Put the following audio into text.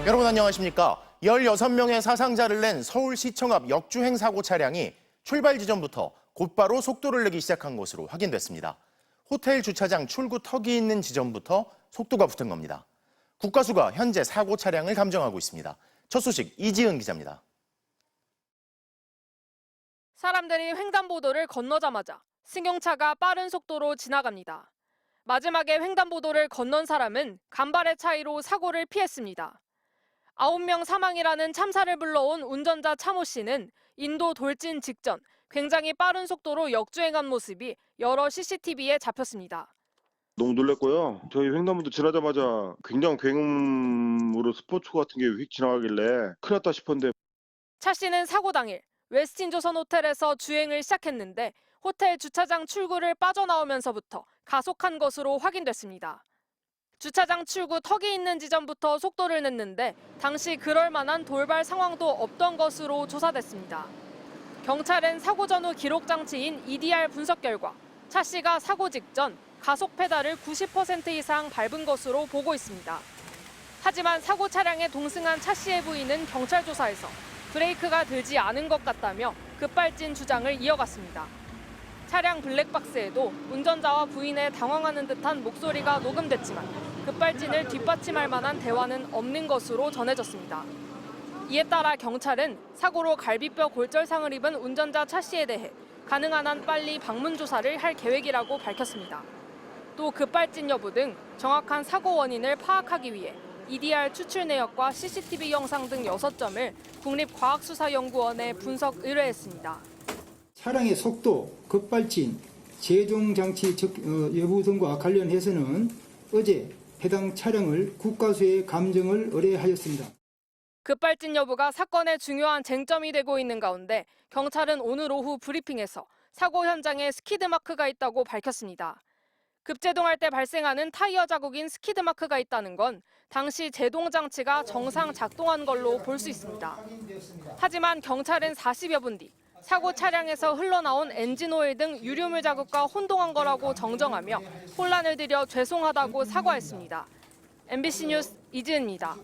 여러분 안녕하십니까? 16명의 사상자를 낸 서울시청 앞 역주행 사고 차량이 출발 지점부터 곧바로 속도를 내기 시작한 것으로 확인됐습니다. 호텔 주차장 출구 턱이 있는 지점부터 속도가 붙은 겁니다. 국과수가 현재 사고 차량을 감정하고 있습니다. 첫 소식 이지은 기자입니다. 사람들이 횡단보도를 건너자마자 승용차가 빠른 속도로 지나갑니다. 마지막에 횡단보도를 건넌 사람은 간발의 차이로 사고를 피했습니다. 9명 사망이라는 참사를 불러온 운전자 차모 씨는 인도 돌진 직전 굉장히 빠른 속도로 역주행한 모습이 여러 CCTV에 잡혔습니다. 너무 놀랐고요. 저희 횡단보도 지나자마자 굉장한 굉음으로 스포츠 같은 게 휙 지나가길래 큰일 났다 싶었는데 차 씨는 사고 당일 웨스틴 조선 호텔에서 주행을 시작했는데 호텔 주차장 출구를 빠져나오면서부터 가속한 것으로 확인됐습니다. 주차장 출구 턱이 있는 지점부터 속도를 냈는데 당시 그럴 만한 돌발 상황도 없던 것으로 조사됐습니다. 경찰은 사고 전후 기록 장치인 EDR 분석 결과 차 씨가 사고 직전 가속 페달을 90% 이상 밟은 것으로 보고 있습니다. 하지만 사고 차량에 동승한 차 씨의 부인은 경찰 조사에서 브레이크가 되지 않은 것 같다며 급발진 주장을 이어갔습니다. 차량 블랙박스에도 운전자와 부인의 당황하는 듯한 목소리가 녹음됐지만 급발진을 뒷받침할 만한 대화는 없는 것으로 전해졌습니다. 이에 따라 경찰은 사고로 갈비뼈 골절상을 입은 운전자 차 씨에 대해 가능한 한 빨리 방문 조사를 할 계획이라고 밝혔습니다. 또 급발진 여부 등 정확한 사고 원인을 파악하기 위해 EDR 추출 내역과 CCTV 영상 등 6점을 국립과학수사연구원에 분석 의뢰했습니다. 차량의 속도, 급발진, 제종장치 여부 등과 관련해서는 어제 해당 차량을 국과수에 감정을 의뢰하였습니다. 급발진 여부가 사건의 중요한 쟁점이 되고 있는 가운데 경찰은 오늘 오후 브리핑에서 사고 현장에 스키드마크가 있다고 밝혔습니다. 급제동할 때 발생하는 타이어 자국인 스키드마크가 있다는 건 당시 제동 장치가 정상 작동한 걸로 볼 수 있습니다. 하지만 경찰은 40여 분 뒤 사고 차량에서 흘러나온 엔진오일 등 유류물 자국과 혼동한 거라고 정정하며 혼란을 드려 죄송하다고 사과했습니다. MBC 뉴스 이지은입니다.